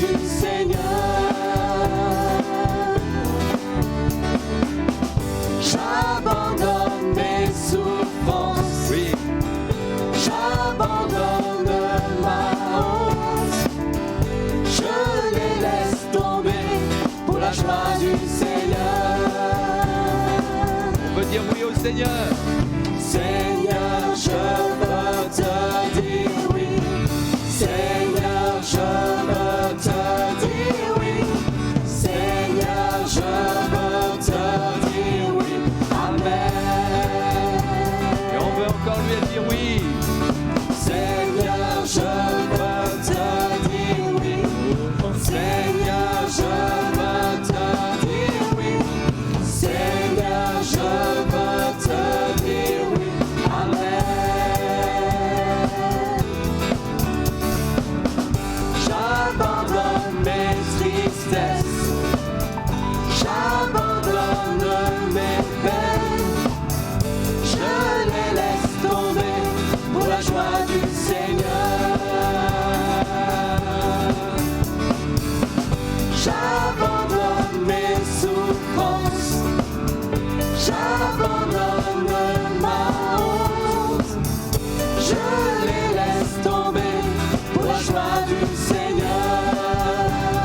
du Seigneur. J'abandonne mes souffrances, Oui, j'abandonne ma honte, je les laisse tomber pour la joie du Seigneur. on veut dire oui au Seigneur. Seigneur, je veux te dire oui. Seigneur, je veux te dire oui. Seigneur, je veux te dire oui. Amen. Et on veut encore lui dire oui. Seigneur, je veux te dire oui. Seigneur, je veux te dire oui. Seigneur, je veux te dire oui. Amen. J'abandonne mes tristesses, j'abandonne mes peines, je les laisse tomber pour la joie du Seigneur. J'abandonne mes souffrances, j'abandonne ma honte, je les laisse tomber pour la joie du Seigneur.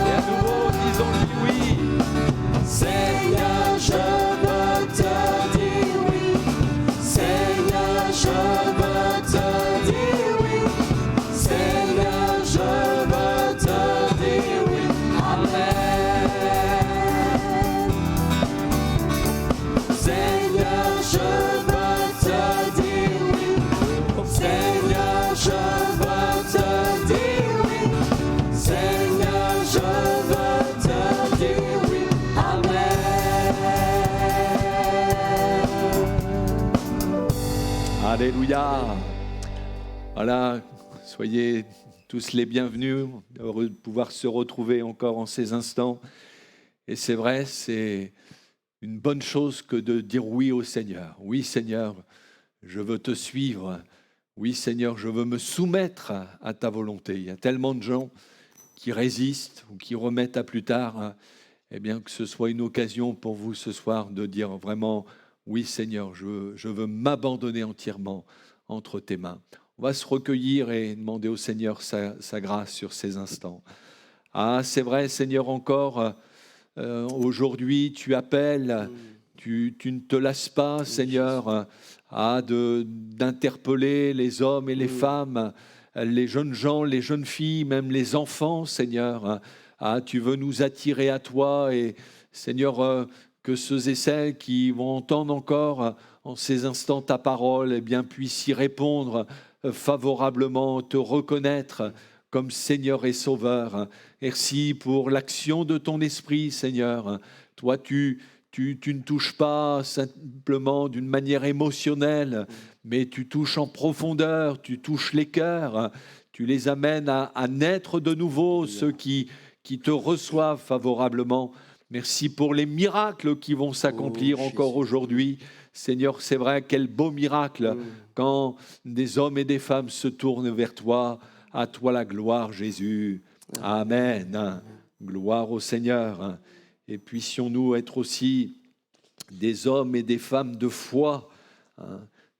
Et à nouveau, disons-lui oui. Seigneur, je veux te dire oui. Seigneur, je veux te dire oui. Seigneur, je veux te dire oui. Amen. Seigneur, je veux te dire oui. Seigneur, je veux te dire oui. Seigneur, je veux te dire oui. Amen. Alléluia. Voilà, soyez tous les bienvenus, heureux de pouvoir se retrouver encore en ces instants. Et c'est vrai, c'est une bonne chose que de dire oui au Seigneur. Oui Seigneur, je veux te suivre. Oui Seigneur, je veux me soumettre à ta volonté. Il y a tellement de gens qui résistent ou qui remettent à plus tard. Eh bien, que ce soit une occasion pour vous ce soir de dire vraiment oui Seigneur, je veux m'abandonner entièrement entre tes mains. On va se recueillir et demander au Seigneur sa grâce sur ces instants. Ah, c'est vrai Seigneur, encore aujourd'hui tu appelles, tu ne te lasses pas Seigneur d'interpeller les hommes et les femmes, les jeunes gens, les jeunes filles, même les enfants Seigneur. Ah, tu veux nous attirer à toi et Seigneur, que ceux et celles qui vont entendre encore en ces instants ta parole, eh bien, puissent y répondre favorablement, te reconnaître comme Seigneur et Sauveur. Merci pour l'action de ton esprit, Seigneur. Toi, tu ne touches pas simplement d'une manière émotionnelle, mais tu touches en profondeur, tu touches les cœurs, tu les amènes à naître de nouveau, ceux qui te reçoivent favorablement. Merci pour les miracles qui vont s'accomplir encore aujourd'hui. Seigneur, c'est vrai, quel beau miracle quand des hommes et des femmes se tournent vers toi. À toi la gloire, Jésus. Amen. Gloire au Seigneur. Et puissions-nous être aussi des hommes et des femmes de foi,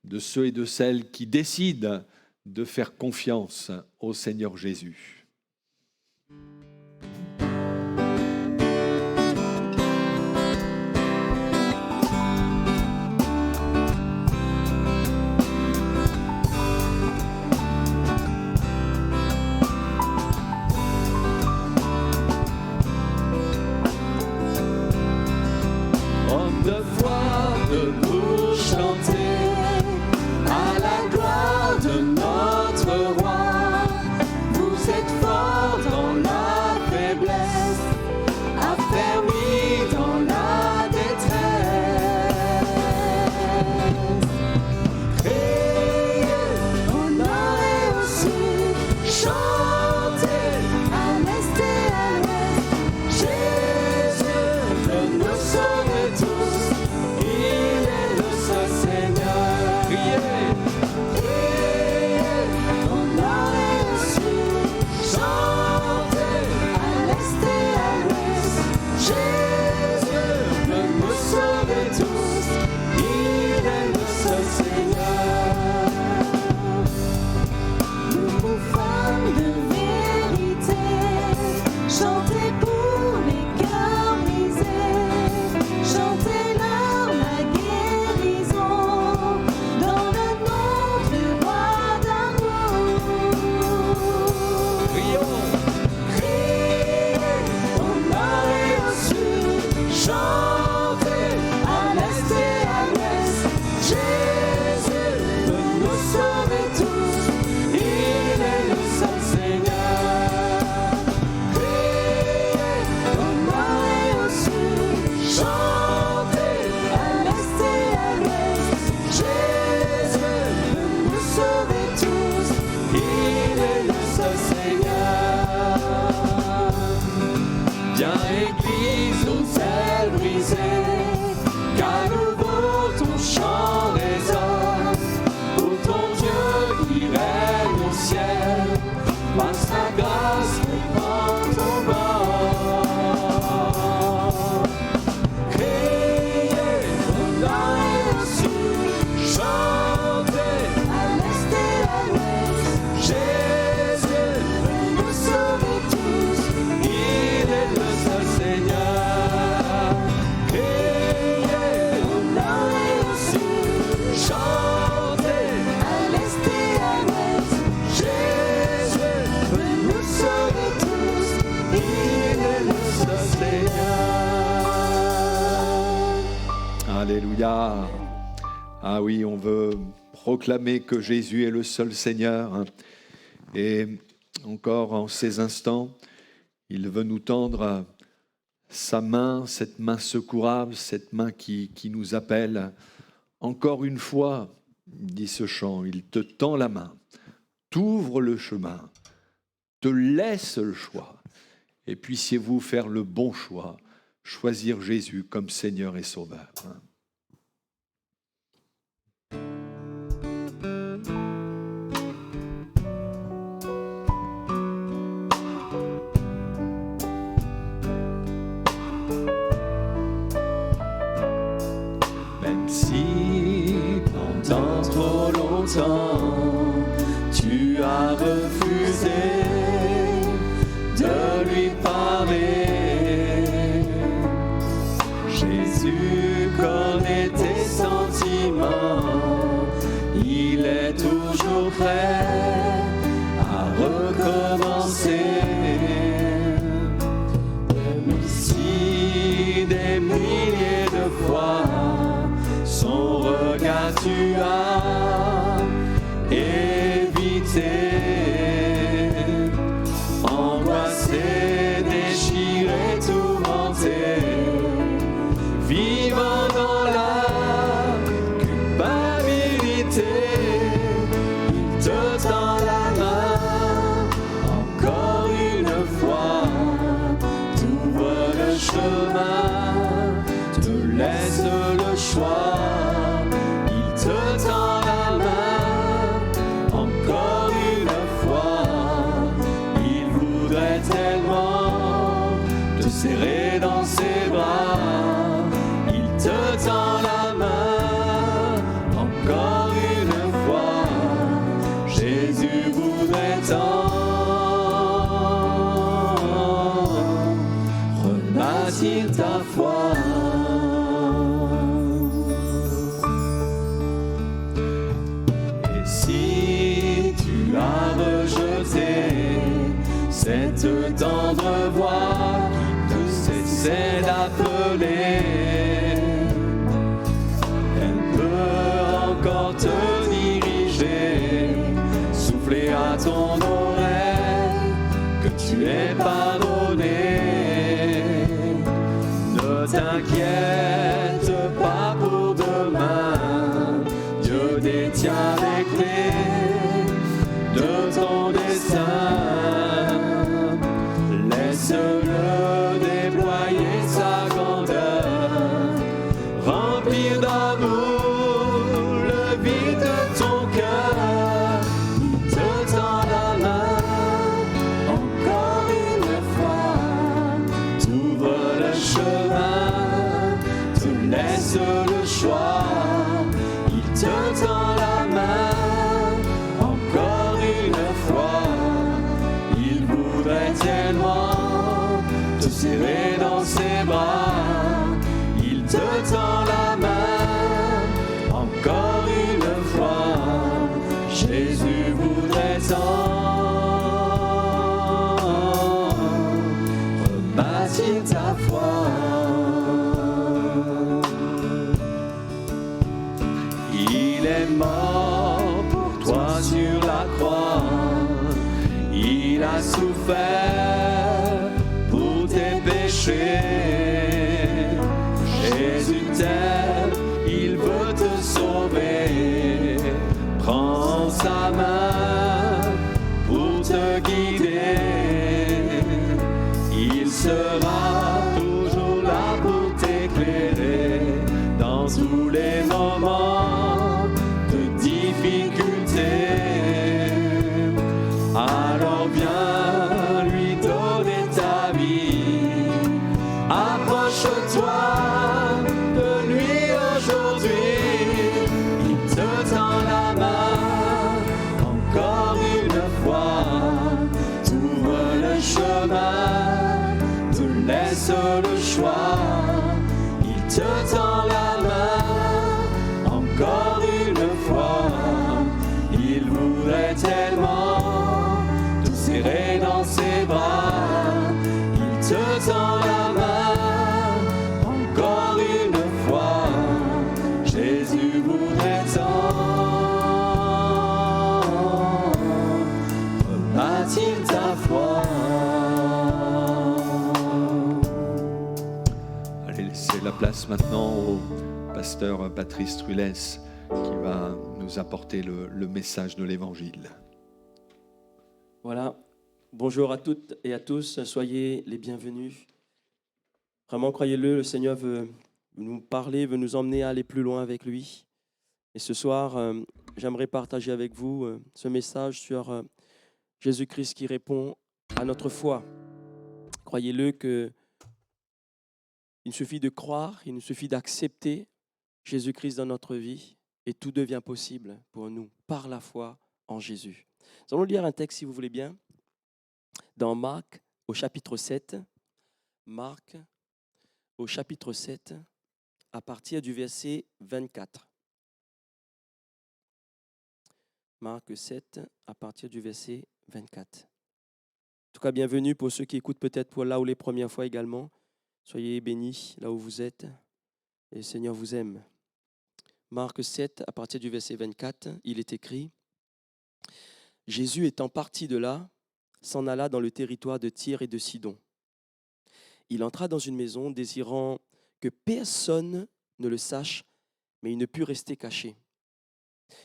de ceux et de celles qui décident de faire confiance au Seigneur Jésus. De voix debout chanter à la gloire de notre roi. Vous êtes Viens Église aux ailes brisées, qu'à nouveau ton chant résonne, pour ton Dieu qui règne au ciel, par sa grâce répand ton nom. Criez, honneur reçu, chantez à l'est et à l'ouest, Jésus veut nous sauver tous, il est le seul Seigneur. Criez, honneur reçu, chantez à l'est et à l'ouest, Jésus veut nous sauver tous, il est le seul Seigneur. Alléluia. Ah oui, on veut proclamer que Jésus est le seul Seigneur. Et encore en ces instants, il veut nous tendre sa main, cette main secourable, cette main qui nous appelle. Encore une fois, dit ce chant, il te tend la main, t'ouvre le chemin, te laisse le choix. Et puissiez-vous faire le bon choix, choisir Jésus comme Seigneur et Sauveur. Même si pendant trop longtemps tu as refusé de lui parler, Jésus connaît tes sentiments, il est toujours prêt à recommencer. Même si des milliers de fois son regard tu as évité, angoissé, déchiré, tourmenté, vivant dans la culpabilité, il te tend la main encore une fois, t'ouvre le chemin, te laisse le choix. Il te tend la main encore une fois. Il voudrait tellement te serrer dans ses bras. Il te tend la main encore une fois. Jésus voudrait tant rebâtir ta foi. Cette tendre voix qui te cessait d'appeler, elle peut encore te diriger, souffler à ton oreille que tu es pardonné. Ne t'inquiète pas pour demain, Dieu détient les clés de ton destin. Laisse-le déployer sa grandeur, remplir d'amour le vide de ton cœur. Il te tend la main encore une fois, t'ouvre le chemin, te laisse le choix. Il te tend la main encore une fois. Il voudrait tellement te serrer dans ses bras. Il te tend la main encore une fois. Jésus voudrait tant rebâtir ta foi. Il est mort pour toi sur la croix. Il a souffert pour tes péchés. Jésus t'aime, il veut te sauver. Prends sa main pour te guider. Il sera toujours là pour t'éclairer dans tous les moments de difficulté. Alors viens lui donner ta vie. Approche-toi de lui aujourd'hui. Il te tend la main encore une fois. T'ouvre le chemin, te laisse le choix. Il te tend la main encore une fois. Il voudrait tellement te serrer dans ses bras. Il te tend la main encore une fois. Jésus voudrait tant rebâtir ta foi. Allez, laissez la place maintenant au pasteur Patrice Trulès qui va nous apporter le message de l'Évangile. Voilà, bonjour à toutes et à tous, soyez les bienvenus. Vraiment, croyez-le, le Seigneur veut nous parler, veut nous emmener à aller plus loin avec lui. Et ce soir, j'aimerais partager avec vous ce message sur Jésus-Christ qui répond à notre foi. Croyez-le qu'il nous suffit de croire, il nous suffit d'accepter Jésus-Christ dans notre vie et tout devient possible pour nous par la foi en Jésus. Nous allons lire un texte, si vous voulez bien, dans Marc au chapitre 7. Marc au chapitre 7, à partir du verset 24. Marc 7, à partir du verset 24. En tout cas, bienvenue pour ceux qui écoutent peut-être pour là ou les premières fois également. Soyez bénis là où vous êtes et le Seigneur vous aime. Marc 7, à partir du verset 24, il est écrit « Jésus étant parti de là, s'en alla dans le territoire de Tyr et de Sidon. Il entra dans une maison désirant que personne ne le sache, mais il ne put rester caché.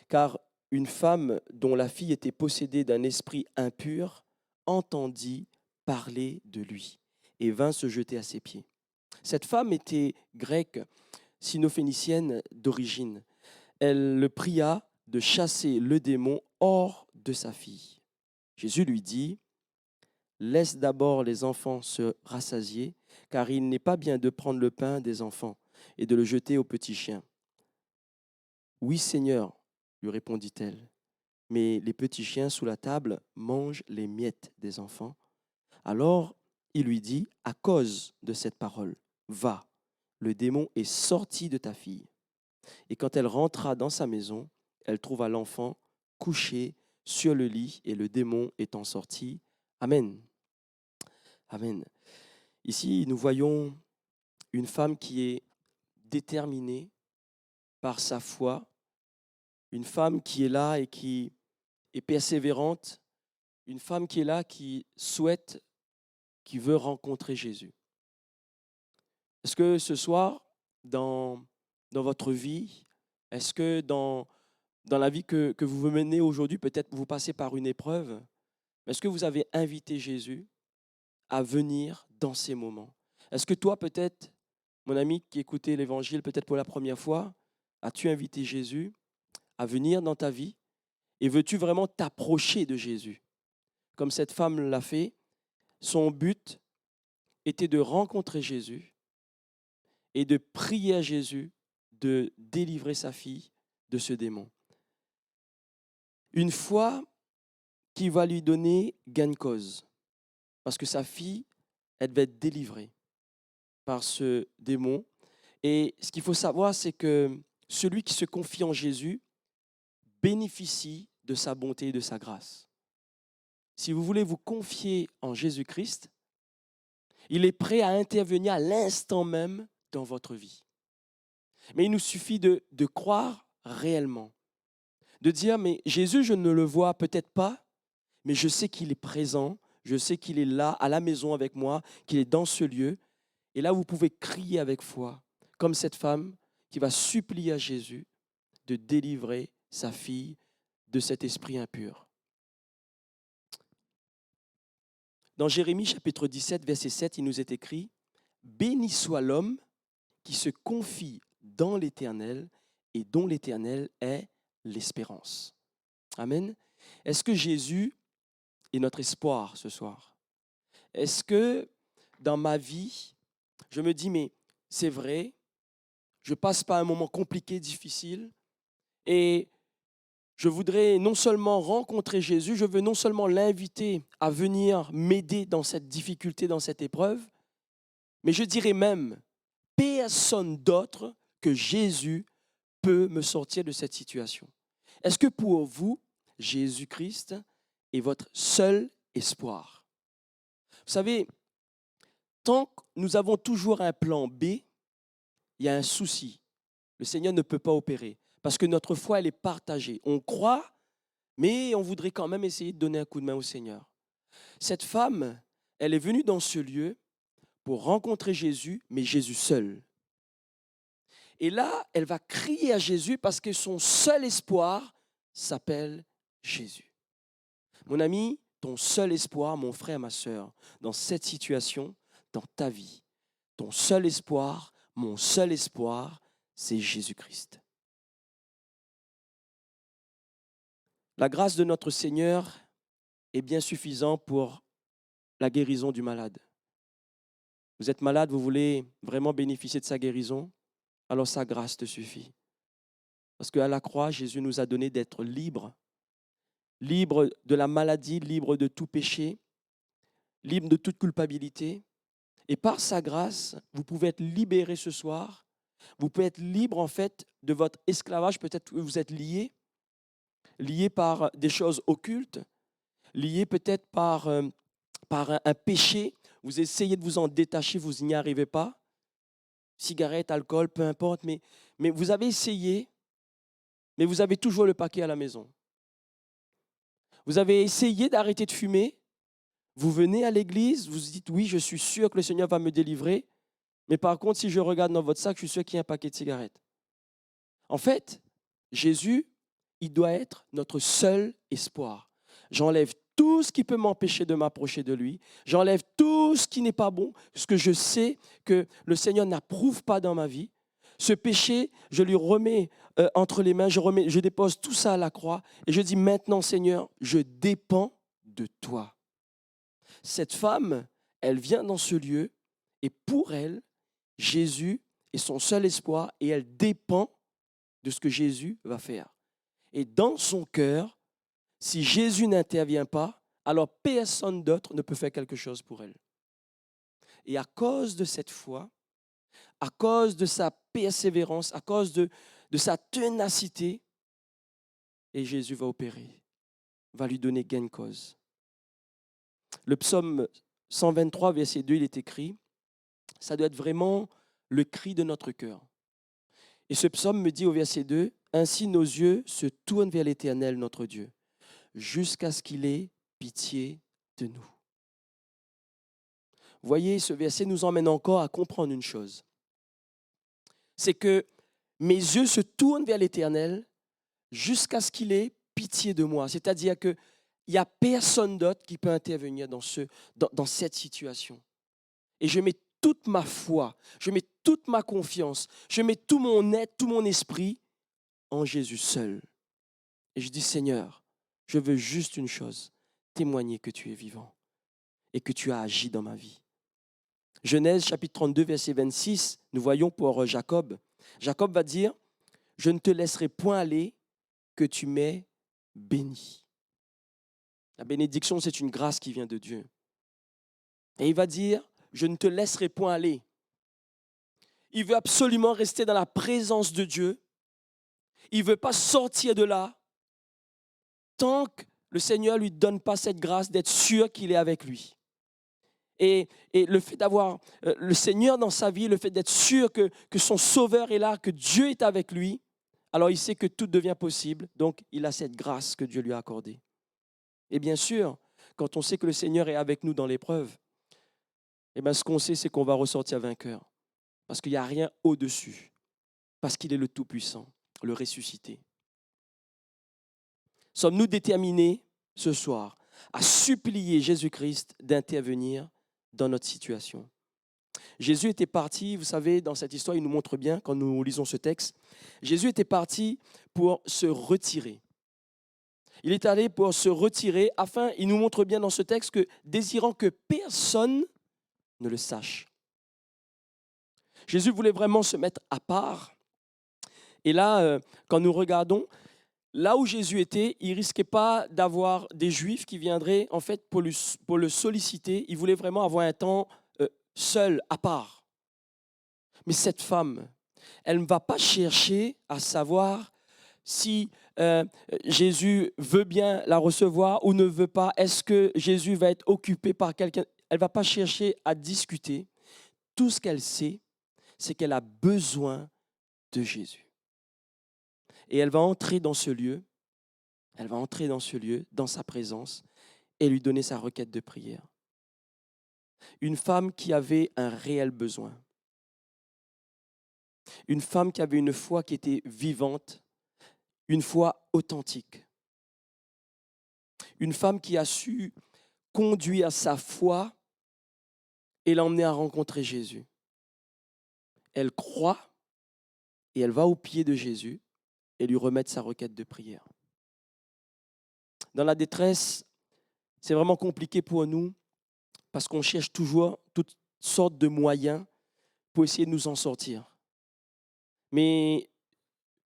Car une femme dont la fille était possédée d'un esprit impur entendit parler de lui et vint se jeter à ses pieds. Cette femme était grecque, sino-phénicienne d'origine. Elle le pria de chasser le démon hors de sa fille. Jésus lui dit « Laisse d'abord les enfants se rassasier, car il n'est pas bien de prendre le pain des enfants et de le jeter aux petits chiens. » « Oui, Seigneur, lui répondit-elle, mais les petits chiens sous la table mangent les miettes des enfants. » Alors il lui dit « À cause de cette parole, va, le démon est sorti de ta fille. » Et quand elle rentra dans sa maison, elle trouva l'enfant couché sur le lit et le démon étant sorti. Amen. Amen. Ici, nous voyons une femme qui est déterminée par sa foi, une femme qui est là et qui est persévérante, une femme qui est là, qui souhaite, qui veut rencontrer Jésus. Est-ce que ce soir, dans votre vie, est-ce que dans la vie que vous menez aujourd'hui, peut-être vous passez par une épreuve, est-ce que vous avez invité Jésus à venir dans ces moments? Est-ce que toi, peut-être, mon ami qui écoutait l'Évangile, peut-être pour la première fois, as-tu invité Jésus à venir dans ta vie? Et veux-tu vraiment t'approcher de Jésus? Comme cette femme l'a fait, son but était de rencontrer Jésus et de prier à Jésus de délivrer sa fille de ce démon. Une foi qui va lui donner gain de cause, parce que sa fille, elle va être délivrée par ce démon. Et ce qu'il faut savoir, c'est que celui qui se confie en Jésus bénéficie de sa bonté et de sa grâce. Si vous voulez vous confier en Jésus-Christ, il est prêt à intervenir à l'instant même dans votre vie. Mais il nous suffit de croire réellement, de dire, mais Jésus, je ne le vois peut-être pas, mais je sais qu'il est présent, je sais qu'il est là, à la maison avec moi, qu'il est dans ce lieu. Et là, vous pouvez crier avec foi, comme cette femme qui va supplier à Jésus de délivrer sa fille de cet esprit impur. Dans Jérémie chapitre 17, verset 7, il nous est écrit « Béni soit l'homme qui se confie dans l'Éternel et dont l'Éternel est l'espérance. » Amen. Est-ce que Jésus est notre espoir ce soir? Est-ce que dans ma vie, je me dis, mais c'est vrai, je passe par un moment compliqué, difficile, et je voudrais non seulement rencontrer Jésus, je veux non seulement l'inviter à venir m'aider dans cette difficulté, dans cette épreuve, mais je dirais même, personne d'autre que Jésus peut me sortir de cette situation. Est-ce que pour vous, Jésus-Christ est votre seul espoir? Vous savez, tant que nous avons toujours un plan B, il y a un souci. Le Seigneur ne peut pas opérer parce que notre foi, elle est partagée. On croit, mais on voudrait quand même essayer de donner un coup de main au Seigneur. Cette femme, elle est venue dans ce lieu pour rencontrer Jésus, mais Jésus seul. Et là, elle va crier à Jésus parce que son seul espoir s'appelle Jésus. Mon ami, ton seul espoir, mon frère, ma sœur, dans cette situation, dans ta vie, ton seul espoir, mon seul espoir, c'est Jésus-Christ. La grâce de notre Seigneur est bien suffisante pour la guérison du malade. Vous êtes malade, vous voulez vraiment bénéficier de sa guérison, alors sa grâce te suffit. Parce qu'à la croix, Jésus nous a donné d'être libres, libres de la maladie, libres de tout péché, libres de toute culpabilité. Et par sa grâce, vous pouvez être libérés ce soir. Vous pouvez être libre en fait de votre esclavage. Peut-être que vous êtes liés par des choses occultes, liés peut-être par un péché. Vous essayez de vous en détacher, vous n'y arrivez pas. Cigarette, alcool, peu importe. Mais vous avez essayé, mais vous avez toujours le paquet à la maison. Vous avez essayé d'arrêter de fumer. Vous venez à l'église, vous dites, oui, je suis sûr que le Seigneur va me délivrer. Mais par contre, si je regarde dans votre sac, je suis sûr qu'il y a un paquet de cigarettes. En fait, Jésus, il doit être notre seul espoir. J'enlève tout ce qui peut m'empêcher de m'approcher de lui. J'enlève tout ce qui n'est pas bon, ce que je sais que le Seigneur n'approuve pas dans ma vie. Ce péché, je lui remets entre les mains, je dépose tout ça à la croix et je dis maintenant, Seigneur, je dépends de toi. Cette femme, elle vient dans ce lieu et pour elle, Jésus est son seul espoir et elle dépend de ce que Jésus va faire. Et dans son cœur, si Jésus n'intervient pas, alors personne d'autre ne peut faire quelque chose pour elle. Et à cause de cette foi, à cause de sa persévérance, à cause de sa ténacité, et Jésus va opérer, va lui donner gain de cause. Le psaume 123, verset 2, il est écrit, ça doit être vraiment le cri de notre cœur. Et ce psaume me dit au verset 2, « Ainsi nos yeux se tournent vers l'Éternel, notre Dieu, jusqu'à ce qu'il ait pitié de nous. » Voyez, ce verset nous emmène encore à comprendre une chose. C'est que mes yeux se tournent vers l'Éternel jusqu'à ce qu'il ait pitié de moi. C'est-à-dire qu'il n'y a personne d'autre qui peut intervenir dans cette situation. Et je mets toute ma foi, je mets toute ma confiance, je mets tout mon être, tout mon esprit en Jésus seul. Et je dis, Seigneur, je veux juste une chose, témoigner que tu es vivant et que tu as agi dans ma vie. Genèse chapitre 32, verset 26, nous voyons pour Jacob. Jacob va dire, je ne te laisserai point aller que tu m'aies béni. La bénédiction, c'est une grâce qui vient de Dieu. Et il va dire, je ne te laisserai point aller. Il veut absolument rester dans la présence de Dieu. Il ne veut pas sortir de là tant que le Seigneur ne lui donne pas cette grâce d'être sûr qu'il est avec lui. Et le fait d'avoir le Seigneur dans sa vie, le fait d'être sûr que son Sauveur est là, que Dieu est avec lui, alors il sait que tout devient possible. Donc, il a cette grâce que Dieu lui a accordée. Et bien sûr, quand on sait que le Seigneur est avec nous dans l'épreuve, eh bien, ce qu'on sait, c'est qu'on va ressortir vainqueur. Parce qu'il n'y a rien au-dessus. Parce qu'il est le Tout-Puissant, le ressuscité. Sommes-nous déterminés ce soir à supplier Jésus-Christ d'intervenir dans notre situation. Jésus était parti, vous savez, dans cette histoire, il nous montre bien, quand nous lisons ce texte, Jésus était parti pour se retirer. Il est allé pour se retirer afin, il nous montre bien dans ce texte que désirant que personne ne le sache. Jésus voulait vraiment se mettre à part. Et là, quand nous regardons, là où Jésus était, il ne risquait pas d'avoir des Juifs qui viendraient en fait pour le solliciter. Il voulait vraiment avoir un temps seul, à part. Mais cette femme, elle ne va pas chercher à savoir si Jésus veut bien la recevoir ou ne veut pas. Est-ce que Jésus va être occupé par quelqu'un? Elle ne va pas chercher à discuter. Tout ce qu'elle sait, c'est qu'elle a besoin de Jésus. Et elle va entrer dans ce lieu, dans sa présence, et lui donner sa requête de prière. Une femme qui avait un réel besoin. Une femme qui avait une foi qui était vivante, une foi authentique. Une femme qui a su conduire sa foi et l'emmener à rencontrer Jésus. Elle croit et elle va au pied de Jésus et lui remettre sa requête de prière. Dans la détresse, c'est vraiment compliqué pour nous parce qu'on cherche toujours toutes sortes de moyens pour essayer de nous en sortir. Mais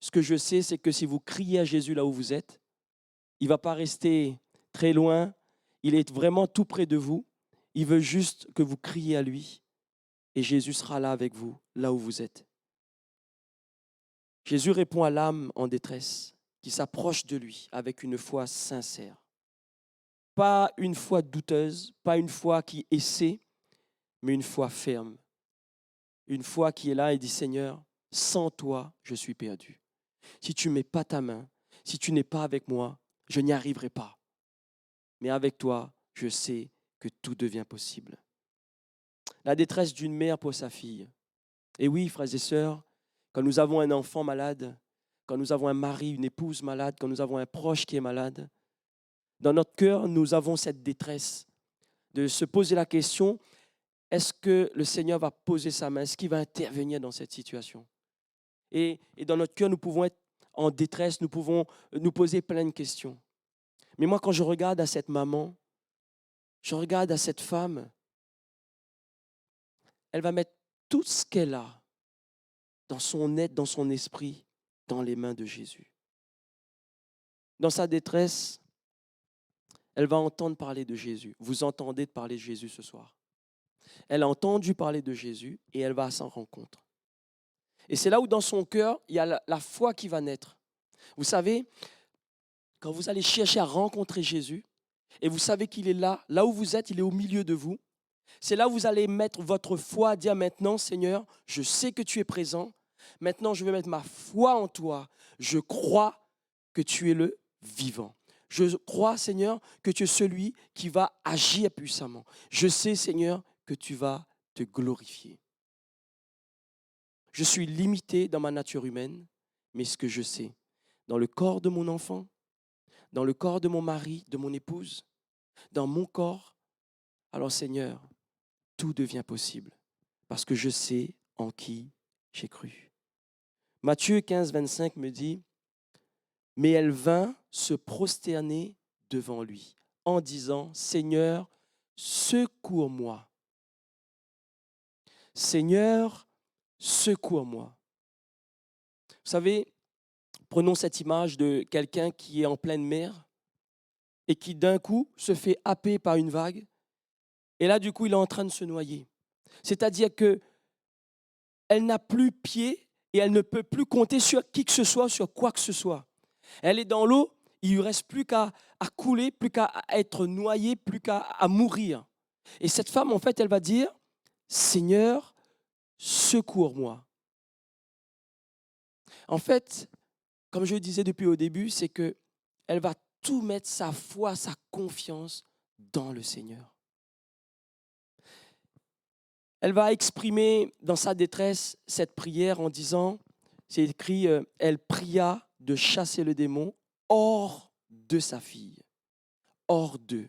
ce que je sais, c'est que si vous criez à Jésus là où vous êtes, il ne va pas rester très loin. Il est vraiment tout près de vous. Il veut juste que vous criez à lui et Jésus sera là avec vous, là où vous êtes. Jésus répond à l'âme en détresse qui s'approche de lui avec une foi sincère. Pas une foi douteuse, pas une foi qui essaie, mais une foi ferme. Une foi qui est là et dit, Seigneur, sans toi, je suis perdu. Si tu ne mets pas ta main, si tu n'es pas avec moi, je n'y arriverai pas. Mais avec toi, je sais que tout devient possible. La détresse d'une mère pour sa fille. Et oui, frères et sœurs, quand nous avons un enfant malade, quand nous avons un mari, une épouse malade, quand nous avons un proche qui est malade, dans notre cœur, nous avons cette détresse de se poser la question, est-ce que le Seigneur va poser sa main? Est-ce qu'il va intervenir dans cette situation? Et dans notre cœur, nous pouvons être en détresse, nous pouvons nous poser plein de questions. Mais moi, quand je regarde à cette maman, je regarde à cette femme, elle va mettre tout ce qu'elle a dans son être, dans son esprit, dans les mains de Jésus. Dans sa détresse, elle va entendre parler de Jésus. Vous entendez parler de Jésus ce soir. Elle a entendu parler de Jésus et elle va à sa rencontre. Et c'est là où dans son cœur, il y a la foi qui va naître. Vous savez, quand vous allez chercher à rencontrer Jésus, et vous savez qu'il est là, là où vous êtes, il est au milieu de vous, c'est là où vous allez mettre votre foi, à dire maintenant, Seigneur, je sais que tu es présent, maintenant je vais mettre ma foi en toi, je crois que tu es le vivant. Je crois, Seigneur, que tu es celui qui va agir puissamment. Je sais, Seigneur, que tu vas te glorifier. Je suis limité dans ma nature humaine, mais ce que je sais, dans le corps de mon enfant, dans le corps de mon mari, de mon épouse, dans mon corps, alors Seigneur, tout devient possible parce que je sais en qui j'ai cru. Matthieu 15, 25 me dit, mais elle vint se prosterner devant lui en disant, Seigneur, secours-moi. Seigneur, secours-moi. Vous savez, prenons cette image de quelqu'un qui est en pleine mer et qui d'un coup se fait happer par une vague. Et là, du coup, il est en train de se noyer. C'est-à-dire qu'elle n'a plus pied et elle ne peut plus compter sur qui que ce soit, sur quoi que ce soit. Elle est dans l'eau, il ne lui reste plus qu'à couler, plus qu'à être noyée, plus qu'à mourir. Et cette femme, en fait, elle va dire, Seigneur, secours-moi. En fait, comme je le disais depuis au début, c'est qu'elle va tout mettre sa foi, sa confiance dans le Seigneur. Elle va exprimer dans sa détresse cette prière en disant, c'est écrit, elle pria de chasser le démon hors de sa fille. hors d'eux.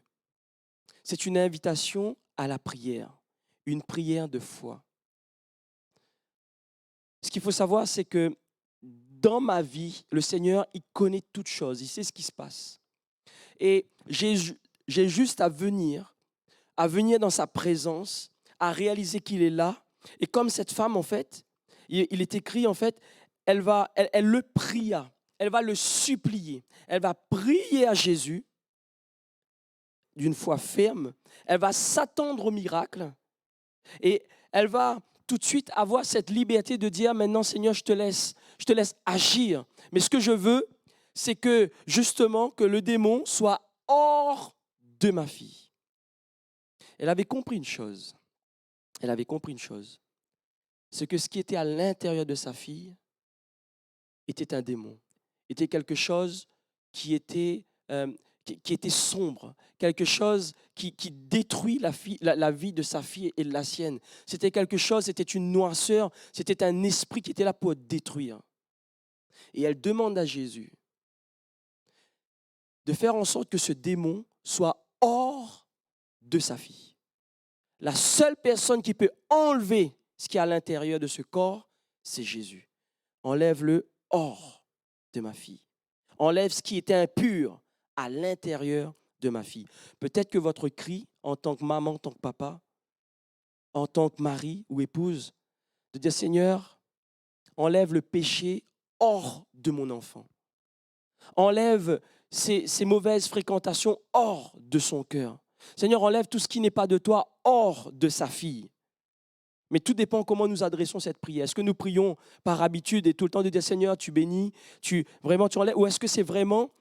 C'est une invitation à la prière, une prière de foi. Ce qu'il faut savoir, c'est que dans ma vie, le Seigneur, il connaît toutes choses, il sait ce qui se passe. Et j'ai juste à venir dans sa présence, à réaliser qu'il est là. Et comme cette femme, en fait, il est écrit, en fait, elle le pria, elle va le supplier, elle va prier à Jésus d'une foi ferme, elle va s'attendre au miracle et elle va tout de suite avoir cette liberté de dire maintenant Seigneur, je te laisse agir. Mais ce que je veux, c'est que justement que le démon soit hors de ma fille. Elle avait compris une chose. C'est que ce qui était à l'intérieur de sa fille était un démon, était quelque chose qui était sombre, quelque chose qui détruit la vie de sa fille et de la sienne. C'était quelque chose, c'était une noirceur, c'était un esprit qui était là pour détruire. Et elle demande à Jésus de faire en sorte que ce démon soit hors de sa fille. La seule personne qui peut enlever ce qui est à l'intérieur de ce corps, c'est Jésus. Enlève-le hors de ma fille. Enlève ce qui était impur à l'intérieur de ma fille. Peut-être que votre cri, en tant que maman, en tant que papa, en tant que mari ou épouse, de dire Seigneur, enlève le péché hors de mon enfant. Enlève ces mauvaises fréquentations hors de son cœur. Seigneur, enlève tout ce qui n'est pas de toi hors de sa fille. Mais tout dépend comment nous adressons cette prière. Est-ce que nous prions par habitude et tout le temps de dire Seigneur, tu bénis, tu enlèves, ou est-ce que c'est vraiment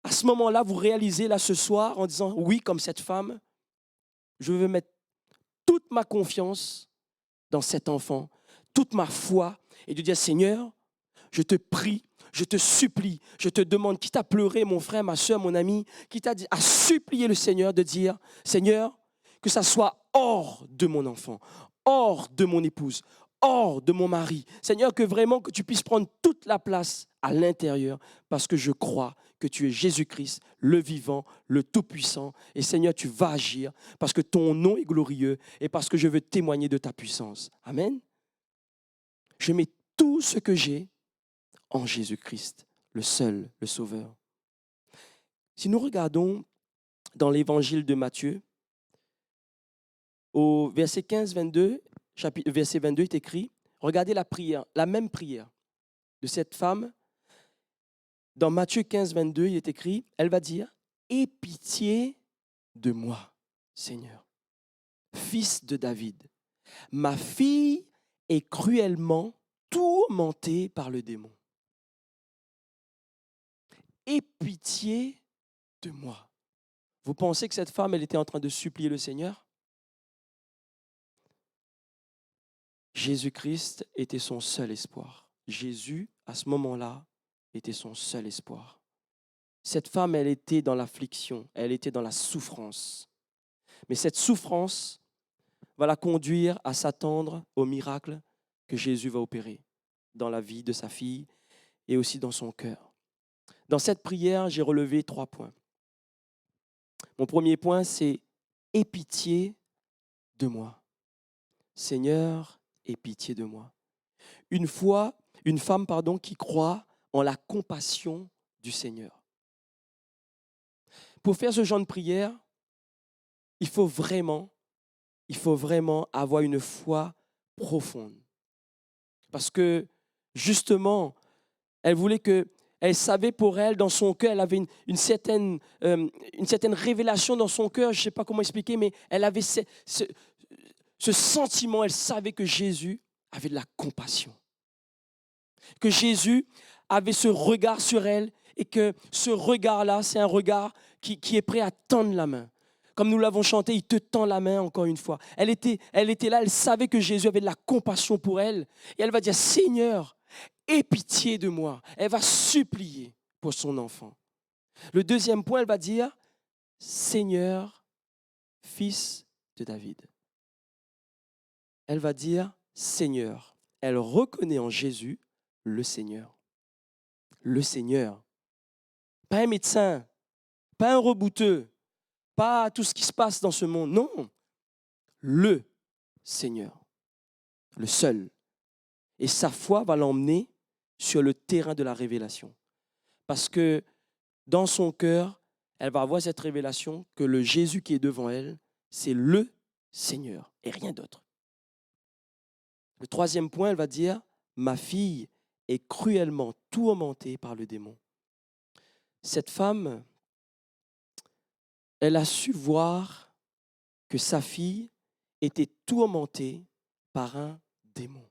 à ce moment-là, vous réalisez là ce soir en disant oui, comme cette femme, je veux mettre toute ma confiance dans cet enfant, toute ma foi, et de dire Seigneur, je te prie, je te supplie, je te demande, quitte à pleurer, mon frère, ma soeur, mon ami, quitte à supplier le Seigneur de dire Seigneur, que ça soit hors de mon enfant, hors de mon épouse, hors de mon mari. Seigneur, que vraiment que tu puisses prendre toute la place à l'intérieur parce que je crois que tu es Jésus-Christ, le vivant, le tout-puissant. Et Seigneur, tu vas agir parce que ton nom est glorieux et parce que je veux témoigner de ta puissance. Amen. Je mets tout ce que j'ai en Jésus-Christ, le seul, le Sauveur. Si nous regardons dans l'évangile de Matthieu, au verset 15-22, verset 22 est écrit, regardez la prière, la même prière de cette femme. Dans Matthieu 15-22, il est écrit, elle va dire, « Aie pitié de moi, Seigneur, fils de David. Ma fille est cruellement tourmentée par le démon. Aie pitié de moi. » Vous pensez que cette femme, elle était en train de supplier le Seigneur? Jésus-Christ était son seul espoir. Jésus, à ce moment-là, était son seul espoir. Cette femme, elle était dans l'affliction, elle était dans la souffrance. Mais cette souffrance va la conduire à s'attendre au miracle que Jésus va opérer dans la vie de sa fille et aussi dans son cœur. Dans cette prière, j'ai relevé 3 points. Mon premier point, c'est « Aie pitié de moi. Seigneur, aie pitié de moi. » Une femme qui croit en la compassion du Seigneur. Pour faire ce genre de prière, il faut vraiment avoir une foi profonde. Parce que, justement, elle savait pour elle, dans son cœur, elle avait une certaine révélation dans son cœur, je ne sais pas comment expliquer, mais elle avait ce sentiment, elle savait que Jésus avait de la compassion. Que Jésus avait ce regard sur elle et que ce regard-là, c'est un regard qui est prêt à tendre la main. Comme nous l'avons chanté, il te tend la main encore une fois. Elle était là, elle savait que Jésus avait de la compassion pour elle. Et elle va dire, Seigneur, aie pitié de moi. Elle va supplier pour son enfant. Le deuxième point, elle va dire, Seigneur, fils de David. Elle va dire, Seigneur. Elle reconnaît en Jésus le Seigneur. Le Seigneur. Pas un médecin, pas un rebouteux, pas tout ce qui se passe dans ce monde. Non, le Seigneur, le seul. Et sa foi va l'emmener sur le terrain de la révélation. Parce que dans son cœur, elle va avoir cette révélation que le Jésus qui est devant elle, c'est le Seigneur et rien d'autre. Le troisième point, elle va dire, ma fille est cruellement tourmentée par le démon. Cette femme, elle a su voir que sa fille était tourmentée par un démon.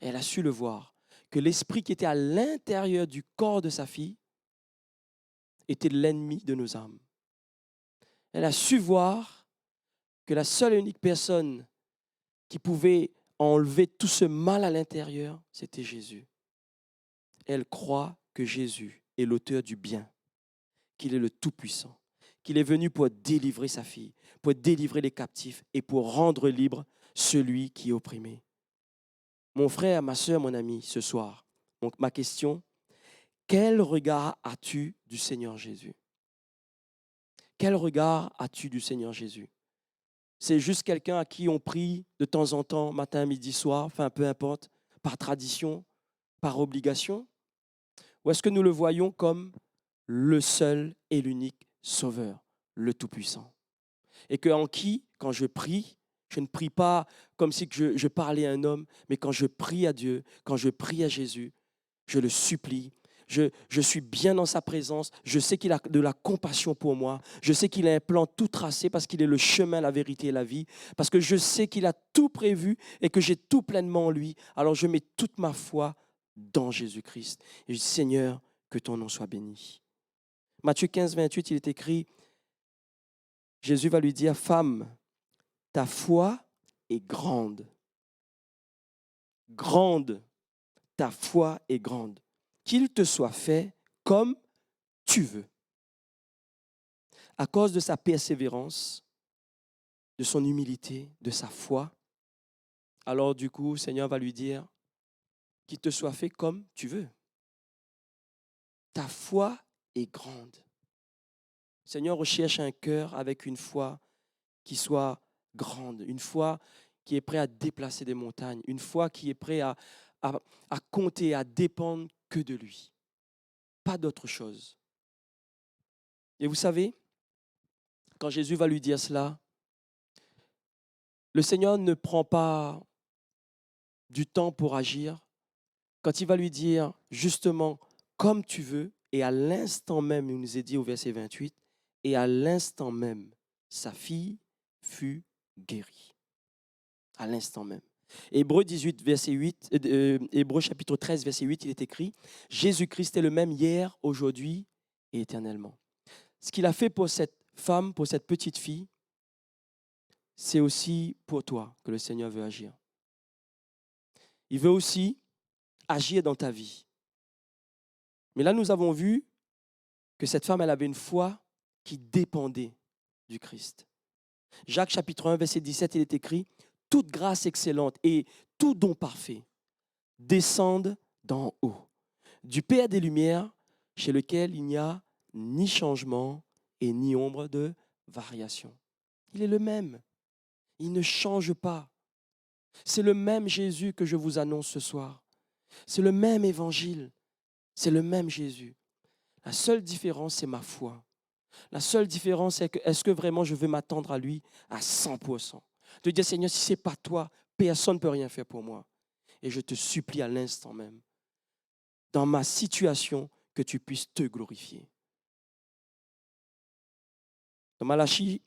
Elle a su le voir, que l'esprit qui était à l'intérieur du corps de sa fille était l'ennemi de nos âmes. Elle a su voir que la seule et unique personne qui pouvait enlever tout ce mal à l'intérieur, c'était Jésus. Elle croit que Jésus est l'auteur du bien, qu'il est le Tout-Puissant, qu'il est venu pour délivrer sa fille, pour délivrer les captifs et pour rendre libre celui qui est opprimé. Mon frère, ma soeur, mon ami, ce soir, donc ma question, quel regard as-tu du Seigneur Jésus? Quel regard as-tu du Seigneur Jésus? C'est juste quelqu'un à qui on prie de temps en temps, matin, midi, soir, enfin peu importe, par tradition, par obligation? Ou est-ce que nous le voyons comme le seul et l'unique Sauveur, le Tout-Puissant? Et qu'en qui, quand je prie, je ne prie pas comme si je parlais à un homme, mais quand je prie à Dieu, quand je prie à Jésus, je le supplie. Je suis bien dans sa présence. Je sais qu'il a de la compassion pour moi. Je sais qu'il a un plan tout tracé parce qu'il est le chemin, la vérité et la vie. Parce que je sais qu'il a tout prévu et que j'ai tout pleinement en lui. Alors je mets toute ma foi dans Jésus-Christ. Et je dis, Seigneur, que ton nom soit béni. Matthieu 15, 28, il est écrit, Jésus va lui dire, femme, ta foi est grande. Grande, ta foi est grande. Qu'il te soit fait comme tu veux. À cause de sa persévérance, de son humilité, de sa foi, alors du coup, le Seigneur va lui dire, qu'il te soit fait comme tu veux. Ta foi est grande. Le Seigneur recherche un cœur avec une foi qui soit grande, une foi qui est prêt à déplacer des montagnes, une foi qui est prêt à compter, à dépendre que de lui. Pas d'autre chose. Et vous savez, quand Jésus va lui dire cela, le Seigneur ne prend pas du temps pour agir. Quand il va lui dire justement comme tu veux, et à l'instant même, il nous est dit au verset 28, et à l'instant même, sa fille fut guérie. À l'instant même. Hébreux 18, verset 8, Hébreux chapitre 13, verset 8, il est écrit, Jésus-Christ est le même hier, aujourd'hui et éternellement. Ce qu'il a fait pour cette femme, pour cette petite fille, c'est aussi pour toi que le Seigneur veut agir. Il veut aussi agir dans ta vie. Mais là, nous avons vu que cette femme, elle avait une foi qui dépendait du Christ. Jacques chapitre 1, verset 17, il est écrit, toute grâce excellente et tout don parfait descendent d'en haut, du Père des Lumières, chez lequel il n'y a ni changement et ni ombre de variation. Il est le même. Il ne change pas. C'est le même Jésus que je vous annonce ce soir. C'est le même évangile. C'est le même Jésus. La seule différence, c'est ma foi. La seule différence, c'est que est-ce que vraiment je veux m'attendre à lui à 100%? De dire, Seigneur, si ce n'est pas toi, personne ne peut rien faire pour moi. Et je te supplie à l'instant même, dans ma situation, que tu puisses te glorifier. Dans Malachie,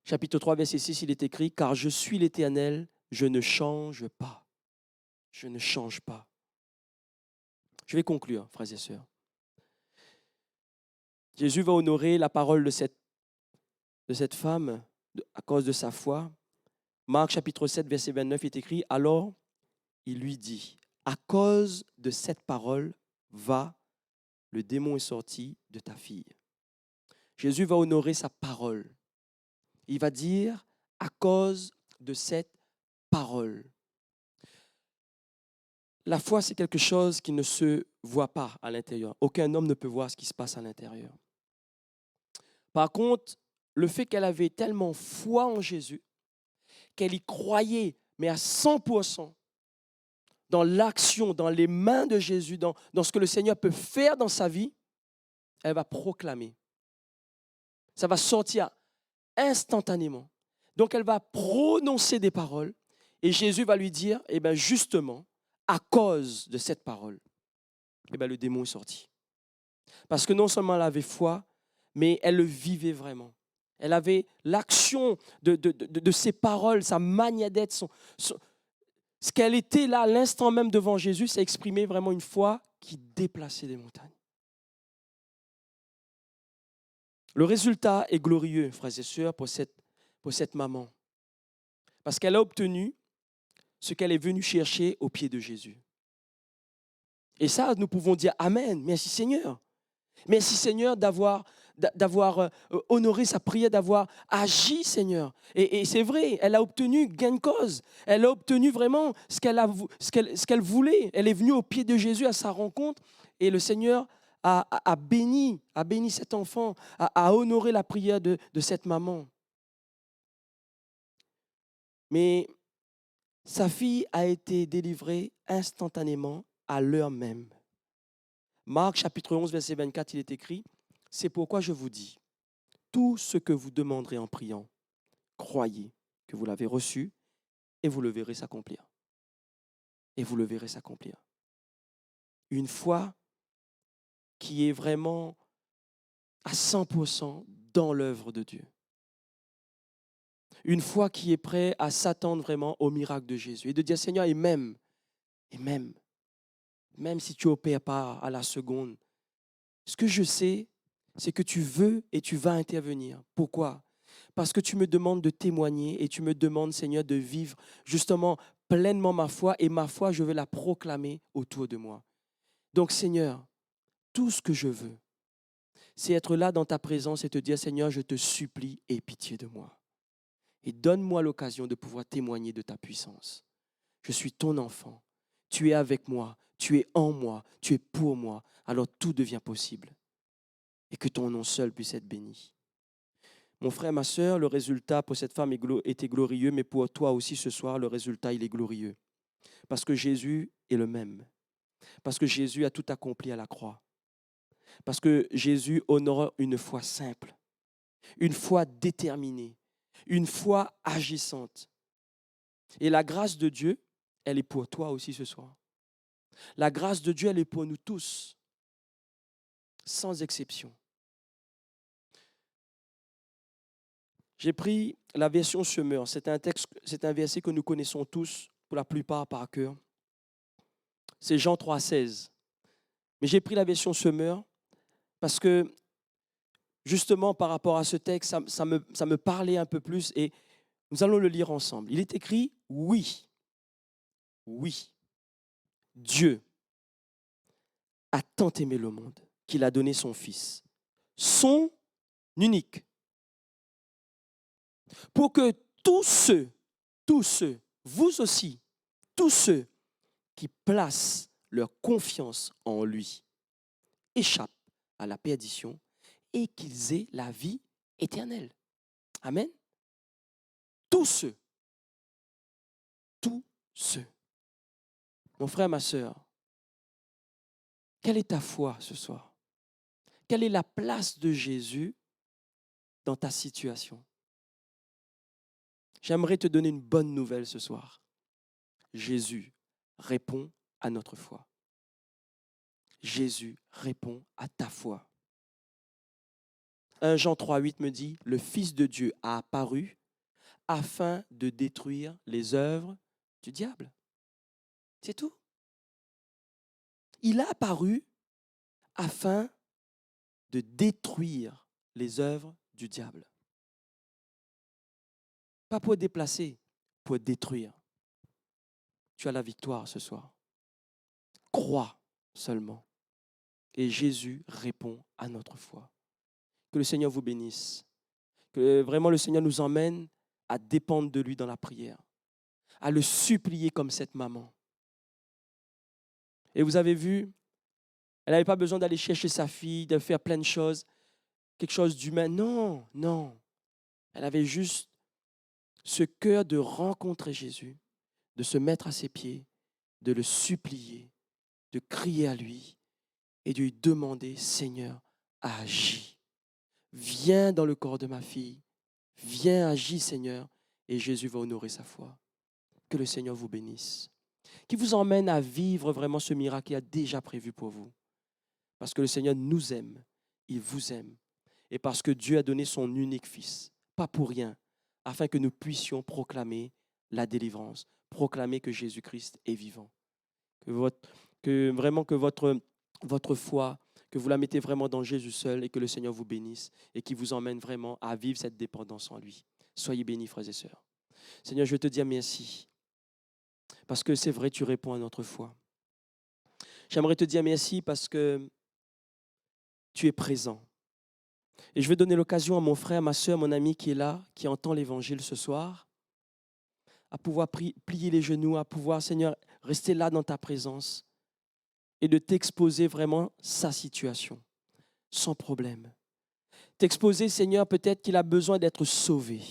chapitre 3, verset 6, il est écrit, car je suis l'Éternel, je ne change pas. Je ne change pas. Je vais conclure, frères et sœurs. Jésus va honorer la parole de cette femme à cause de sa foi. Marc chapitre 7, verset 29 est écrit, alors il lui dit, à cause de cette parole, va, le démon est sorti de ta fille. Jésus va honorer sa parole. Il va dire, à cause de cette parole. La foi, c'est quelque chose qui ne se voit pas à l'intérieur. Aucun homme ne peut voir ce qui se passe à l'intérieur. Par contre, le fait qu'elle avait tellement foi en Jésus, qu'elle y croyait, mais à 100%, dans l'action, dans les mains de Jésus, dans ce que le Seigneur peut faire dans sa vie, elle va proclamer. Ça va sortir instantanément. Donc, elle va prononcer des paroles et Jésus va lui dire, eh bien, justement, à cause de cette parole, eh bien, le démon est sorti. Parce que non seulement elle avait foi, mais elle le vivait vraiment. Elle avait l'action de ses paroles, sa manière d'être, ce qu'elle était là, à l'instant même devant Jésus, ça exprimait vraiment une foi qui déplaçait des montagnes. Le résultat est glorieux, frères et sœurs, pour cette maman. Parce qu'elle a obtenu ce qu'elle est venue chercher au pied de Jésus. Et ça, nous pouvons dire Amen. Merci Seigneur. Merci Seigneur d'avoir honoré sa prière, d'avoir agi Seigneur. Et c'est vrai, elle a obtenu gain de cause. Elle a obtenu vraiment ce qu'elle voulait. Elle est venue au pied de Jésus à sa rencontre et le Seigneur a béni cet enfant, a honoré la prière de cette maman. Mais sa fille a été délivrée instantanément à l'heure même. Marc chapitre 11, verset 24, il est écrit, « C'est pourquoi je vous dis, tout ce que vous demanderez en priant, croyez que vous l'avez reçu et vous le verrez s'accomplir. » Et vous le verrez s'accomplir. Une foi qui est vraiment à 100% dans l'œuvre de Dieu. Une foi qui est prête à s'attendre vraiment au miracle de Jésus et de dire, Seigneur, et même si tu n'opères pas à la seconde, ce que je sais, c'est que tu veux et tu vas intervenir. Pourquoi? Parce que tu me demandes de témoigner et tu me demandes, Seigneur, de vivre justement pleinement ma foi et ma foi, je veux la proclamer autour de moi. Donc, Seigneur, tout ce que je veux, c'est être là dans ta présence et te dire, Seigneur, je te supplie, aie pitié de moi. Et donne-moi l'occasion de pouvoir témoigner de ta puissance. Je suis ton enfant. Tu es avec moi. Tu es en moi. Tu es pour moi. Alors tout devient possible. Et que ton nom seul puisse être béni. Mon frère, ma sœur, le résultat pour cette femme était glorieux, mais pour toi aussi ce soir, le résultat, il est glorieux. Parce que Jésus est le même. Parce que Jésus a tout accompli à la croix. Parce que Jésus honore une foi simple, une foi déterminée, une foi agissante. Et la grâce de Dieu, elle est pour toi aussi ce soir. La grâce de Dieu, elle est pour nous tous, sans exception. J'ai pris la version Semeur. C'est un verset que nous connaissons tous, pour la plupart par cœur. C'est Jean 3,16. Mais j'ai pris la version Semeur parce que, justement, par rapport à ce texte, ça me parlait un peu plus et nous allons le lire ensemble. Il est écrit, oui, Dieu a tant aimé le monde qu'il a donné son Fils, son unique, pour que tous ceux, vous aussi, tous ceux qui placent leur confiance en lui échappent à la perdition et qu'ils aient la vie éternelle. Amen. Tous ceux. Mon frère, ma sœur, quelle est ta foi ce soir? Quelle est la place de Jésus dans ta situation? J'aimerais te donner une bonne nouvelle ce soir. Jésus répond à notre foi. Jésus répond à ta foi. 1 Jean 3,8 me dit, le Fils de Dieu a apparu afin de détruire les œuvres du diable. C'est tout. Il a apparu afin de détruire les œuvres du diable. Pas pour déplacer, pour détruire. Tu as la victoire ce soir. Crois seulement. Et Jésus répond à notre foi. Que le Seigneur vous bénisse. Que vraiment le Seigneur nous emmène à dépendre de lui dans la prière. À le supplier comme cette maman. Et vous avez vu, elle n'avait pas besoin d'aller chercher sa fille, de faire plein de choses. quelque chose d'humain. Non, non. Elle avait juste ce cœur de rencontrer Jésus, de se mettre à ses pieds, de le supplier, de crier à lui et de lui demander, Seigneur, agis. Viens dans le corps de ma fille. Viens, agis, Seigneur. Et Jésus va honorer sa foi. Que le Seigneur vous bénisse. Qui vous emmène à vivre vraiment ce miracle qu'il a déjà prévu pour vous. Parce que le Seigneur nous aime. Il vous aime. Et parce que Dieu a donné son unique Fils. Pas pour rien. Afin que nous puissions proclamer la délivrance. Proclamer que Jésus-Christ est vivant. Que votre foi, que vous la mettez vraiment dans Jésus seul et que le Seigneur vous bénisse et qu'il vous emmène vraiment à vivre cette dépendance en lui. Soyez bénis, frères et sœurs. Seigneur, je te dis merci parce que c'est vrai, tu réponds à notre foi. J'aimerais te dire merci parce que tu es présent. Et je vais donner l'occasion à mon frère, ma sœur, mon ami qui est là, qui entend l'Évangile ce soir, à pouvoir plier les genoux, à pouvoir, Seigneur, rester là dans ta présence et de t'exposer vraiment sa situation, sans problème. T'exposer, Seigneur, peut-être qu'il a besoin d'être sauvé.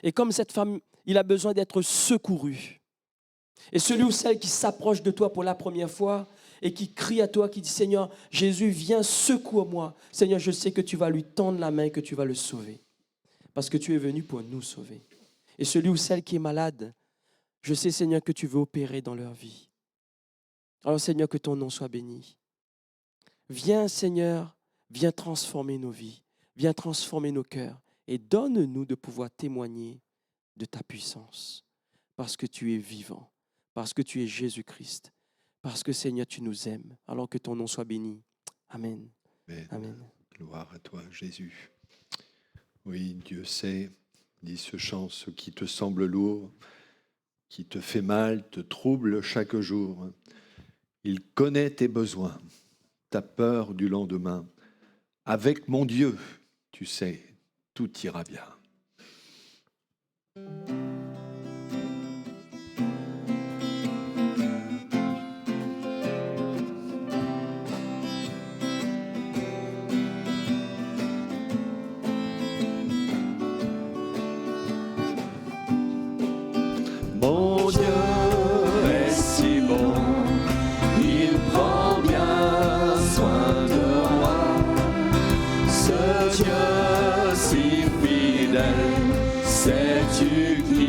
Et comme cette femme, il a besoin d'être secouru. Et celui ou celle qui s'approche de toi pour la première fois et qui crie à toi, qui dit, Seigneur, Jésus, viens, secours-moi. Seigneur, je sais que tu vas lui tendre la main et que tu vas le sauver. Parce que tu es venu pour nous sauver. Et celui ou celle qui est malade, je sais, Seigneur, que tu veux opérer dans leur vie. Alors, Seigneur, que ton nom soit béni. Viens, Seigneur, viens transformer nos vies. Viens transformer nos cœurs. Et donne-nous de pouvoir témoigner de ta puissance. Parce que tu es vivant. Parce que tu es Jésus-Christ. Parce que, Seigneur, tu nous aimes. Alors que ton nom soit béni. Amen. Amen. Amen. Gloire à toi, Jésus. Oui, Dieu sait, dit ce chant, ce qui te semble lourd, qui te fait mal, te trouble chaque jour. Il connaît tes besoins, ta peur du lendemain. Avec mon Dieu, tu sais, tout ira bien. Mon Dieu est si bon, il prend bien soin de moi. Ce Dieu si fidèle, sais-tu qui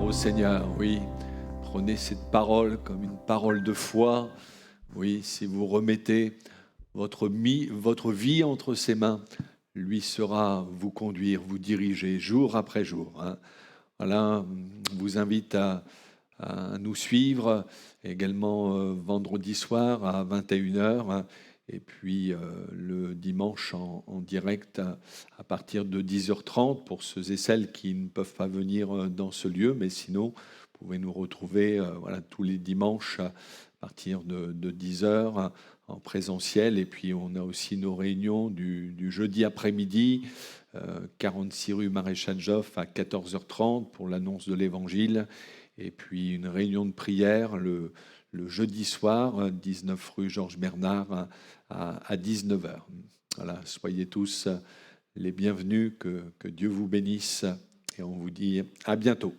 au Seigneur, oui. Prenez cette parole comme une parole de foi. Oui, si vous remettez votre vie entre ses mains, lui saura vous conduire, vous diriger jour après jour. Hein. Voilà, je vous invite à nous suivre également vendredi soir à 21h. Hein, et puis le dimanche en direct à partir de 10h30 pour ceux et celles qui ne peuvent pas venir dans ce lieu, mais sinon, vous pouvez nous retrouver voilà, tous les dimanches à partir de 10h en présentiel. Et puis on a aussi nos réunions du jeudi après-midi, 46 rue Maréchal Joffre à 14h30 pour l'annonce de l'Évangile. Et puis une réunion de prière le jeudi soir, 19 rue Georges Bernard à 19h. Voilà, soyez tous les bienvenus, que Dieu vous bénisse et on vous dit à bientôt.